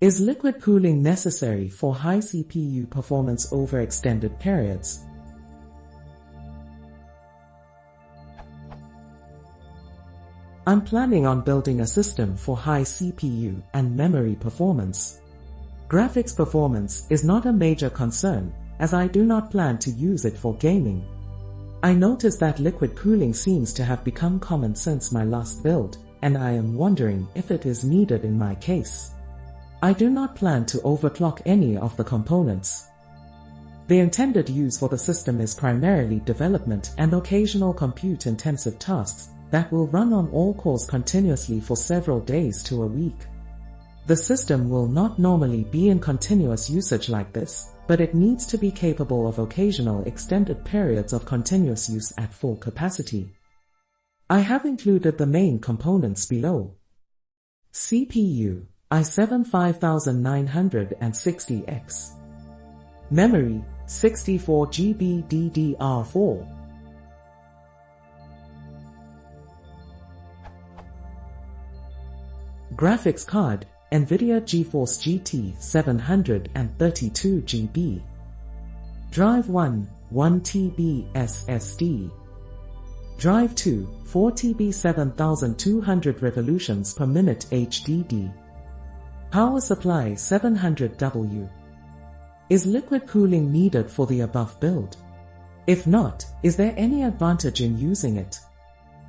Is liquid cooling necessary for high CPU performance over extended periods? I'm planning on building a system for high CPU and memory performance. Graphics performance is not a major concern, as I do not plan to use it for gaming. I noticed that liquid cooling seems to have become common since my last build, and I am wondering if it is needed in my case. I do not plan to overclock any of the components. The intended use for the system is primarily development and occasional compute-intensive tasks that will run on all cores continuously for several days to a week. The system will not normally be in continuous usage like this, but it needs to be capable of occasional extended periods of continuous use at full capacity. I have included the main components below. CPU i7 5960X. Memory 64 GB DDR4. Graphics card NVIDIA GeForce GT 732 GB. Drive 1 TB SSD. Drive 2 4 TB 7200 revolutions per minute HDD. Power supply 700W. Is liquid cooling needed for the above build? If not, is there any advantage in using it?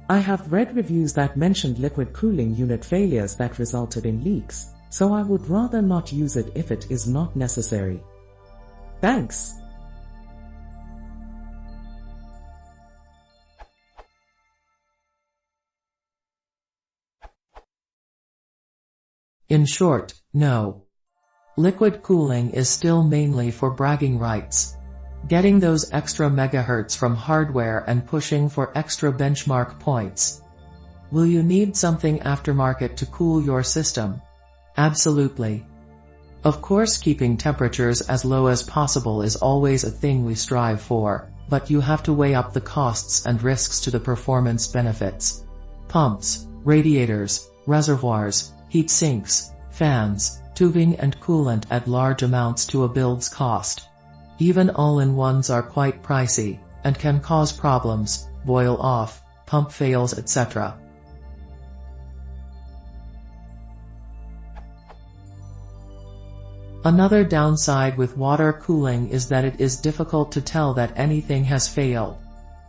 I have read reviews that mentioned liquid cooling unit failures that resulted in leaks, so I would rather not use it if it is not necessary. Thanks. In short, no. Liquid cooling is still mainly for bragging rights. Getting those extra megahertz from hardware and pushing for extra benchmark points. Will you need something aftermarket to cool your system? Absolutely. Of course, keeping temperatures as low as possible is always a thing we strive for, but you have to weigh up the costs and risks to the performance benefits. Pumps, radiators, reservoirs, heat sinks, fans, tubing and coolant add large amounts to a build's cost. Even all-in-ones are quite pricey, and can cause problems, boil off, pump fails, etc. Another downside with water cooling is that it is difficult to tell that anything has failed.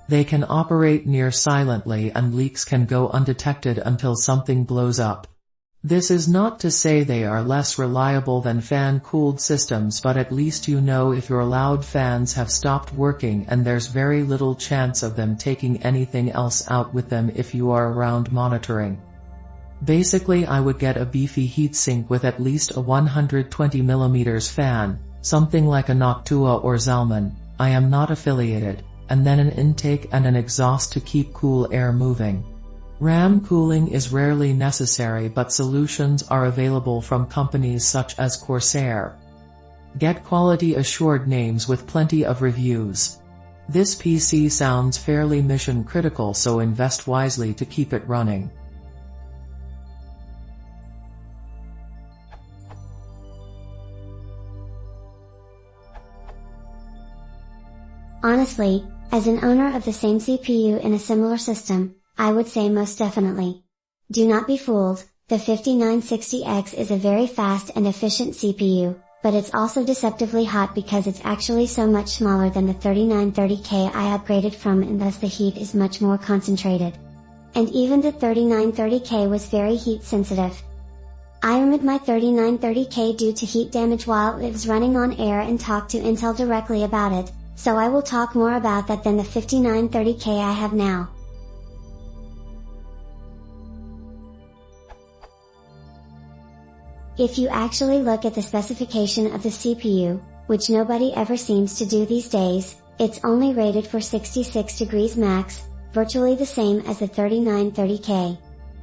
They can operate near silently and leaks can go undetected until something blows up. This is not to say they are less reliable than fan-cooled systems, but at least you know if your loud fans have stopped working, and there's very little chance of them taking anything else out with them if you are around monitoring. Basically, I would get a beefy heatsink with at least a 120mm fan, something like a Noctua or Zalman, I am not affiliated, and then an intake and an exhaust to keep cool air moving. RAM cooling is rarely necessary, but solutions are available from companies such as Corsair. Get quality assured names with plenty of reviews. This PC sounds fairly mission critical, so invest wisely to keep it running. Honestly, as an owner of the same CPU in a similar system, I would say most definitely. Do not be fooled, the 5960X is a very fast and efficient CPU, but it's also deceptively hot because it's actually so much smaller than the 3930K I upgraded from, and thus the heat is much more concentrated. And even the 3930K was very heat sensitive. I removed my 3930K due to heat damage while it was running on air and talked to Intel directly about it, so I will talk more about that than the 5930K I have now. If you actually look at the specification of the CPU, which nobody ever seems to do these days, it's only rated for 66 degrees max, virtually the same as the 3930K.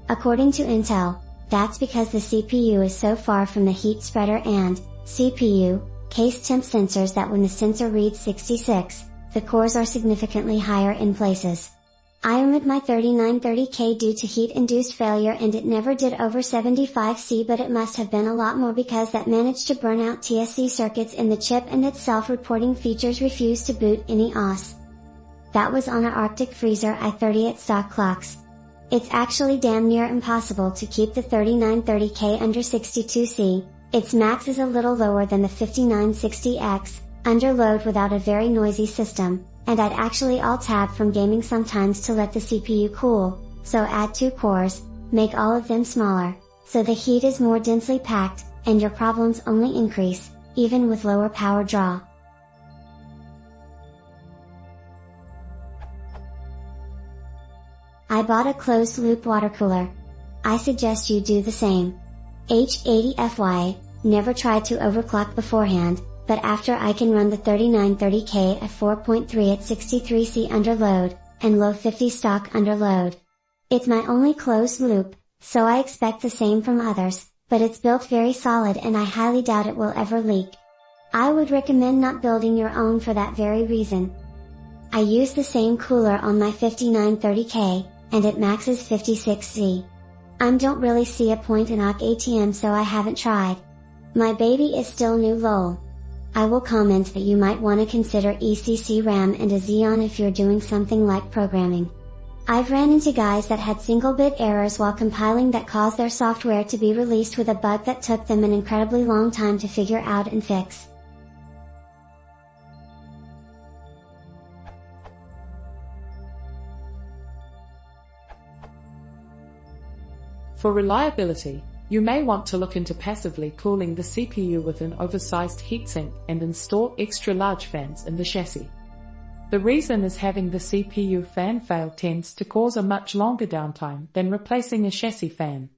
According to Intel, that's because the CPU is so far from the heat spreader and CPU case temp sensors that when the sensor reads 66, the cores are significantly higher in places. I omitted my 3930K due to heat-induced failure and it never did over 75C, but it must have been a lot more because that managed to burn out TSC circuits in the chip and its self-reporting features refused to boot any OS. That was on an Arctic freezer i30 at stock clocks. It's actually damn near impossible to keep the 3930K under 62C, its max is a little lower than the 5960X, under load without a very noisy system, and I'd actually alt-tab from gaming sometimes to let the CPU cool, so add 2 cores, make all of them smaller, so the heat is more densely packed, and your problems only increase, even with lower power draw. I bought a closed-loop water cooler. I suggest you do the same. H80FY, never tried to overclock beforehand, but after I can run the 3930K at 4.3 at 63C under load, and low 50 stock under load. It's my only closed loop, so I expect the same from others, but it's built very solid and I highly doubt it will ever leak. I would recommend not building your own for that very reason. I use the same cooler on my 5930K, and it maxes 56C. I don't really see a point in OC ATM, so I haven't tried. My baby is still new lol. I will comment that you might want to consider ECC RAM and a Xeon if you're doing something like programming. I've ran into guys that had single-bit errors while compiling that caused their software to be released with a bug that took them an incredibly long time to figure out and fix. For reliability, you may want to look into passively cooling the CPU with an oversized heatsink and install extra large fans in the chassis. The reason is having the CPU fan fail tends to cause a much longer downtime than replacing a chassis fan.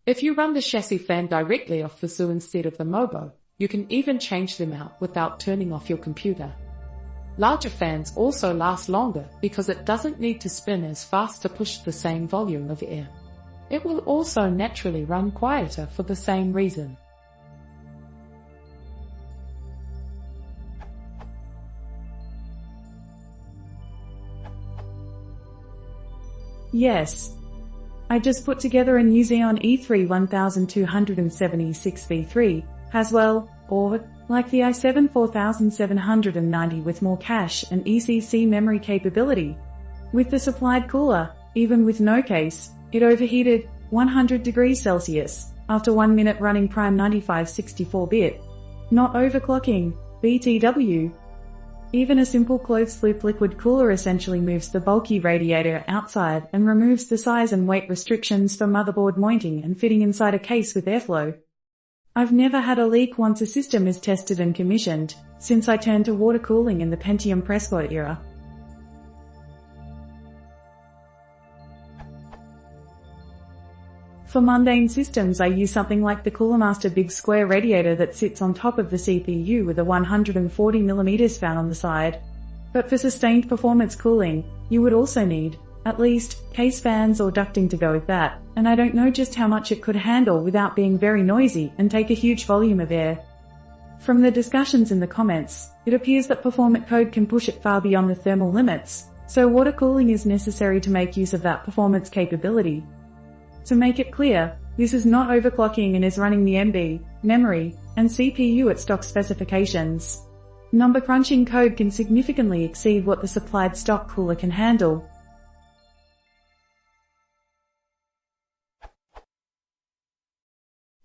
If you run the chassis fan directly off the SU instead of the Mobo, you can even change them out without turning off your computer. Larger fans also last longer because it doesn't need to spin as fast to push the same volume of air. It will also naturally run quieter for the same reason. Yes. I just put together a new Xeon E3 1276V3, Haswell, or, like the i7 4790 with more cache and ECC memory capability. With the supplied cooler, even with no case, it overheated 100 degrees Celsius after 1 minute running Prime 95 64-bit. Not overclocking, BTW. Even a simple closed-loop liquid cooler essentially moves the bulky radiator outside and removes the size and weight restrictions for motherboard mounting and fitting inside a case with airflow. I've never had a leak once a system is tested and commissioned, since I turned to water cooling in the Pentium Presco era. For mundane systems I use something like the Cooler Master big square radiator that sits on top of the CPU with a 140mm fan on the side. But for sustained performance cooling, you would also need, at least, case fans or ducting to go with that, and I don't know just how much it could handle without being very noisy and take a huge volume of air. From the discussions in the comments, it appears that Performant Code can push it far beyond the thermal limits, so water cooling is necessary to make use of that performance capability. To make it clear, this is not overclocking and is running the MB, memory, and CPU at stock specifications. Number crunching code can significantly exceed what the supplied stock cooler can handle.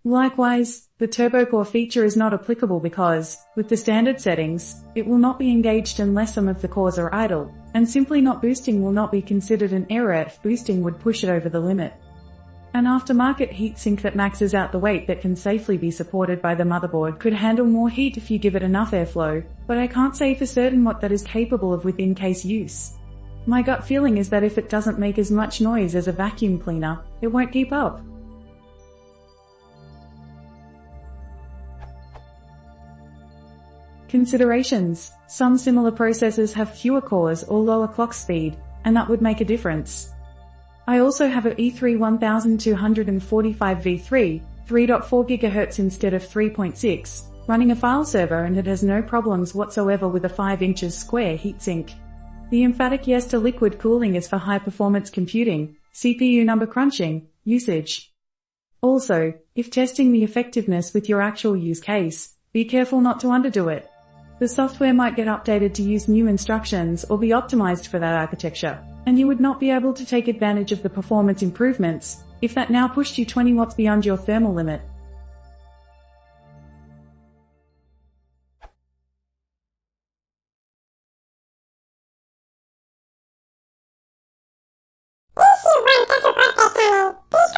Likewise, the turbo core feature is not applicable because, with the standard settings, it will not be engaged unless some of the cores are idle, and simply not boosting will not be considered an error if boosting would push it over the limit. An aftermarket heatsink that maxes out the weight that can safely be supported by the motherboard could handle more heat if you give it enough airflow, but I can't say for certain what that is capable of with in-case use. My gut feeling is that if it doesn't make as much noise as a vacuum cleaner, it won't keep up. Considerations: some similar processors have fewer cores or lower clock speed, and that would make a difference. I also have a E3 1245V3, 3.4 GHz instead of 3.6, running a file server and it has no problems whatsoever with a 5 inches square heatsink. The emphatic yes to liquid cooling is for high-performance computing, CPU number crunching, usage. Also, if testing the effectiveness with your actual use case, be careful not to underdo it. The software might get updated to use new instructions or be optimized for that architecture, and you would not be able to take advantage of the performance improvements if that now pushed you 20 watts beyond your thermal limit. This is One Castle Podcast channel. Please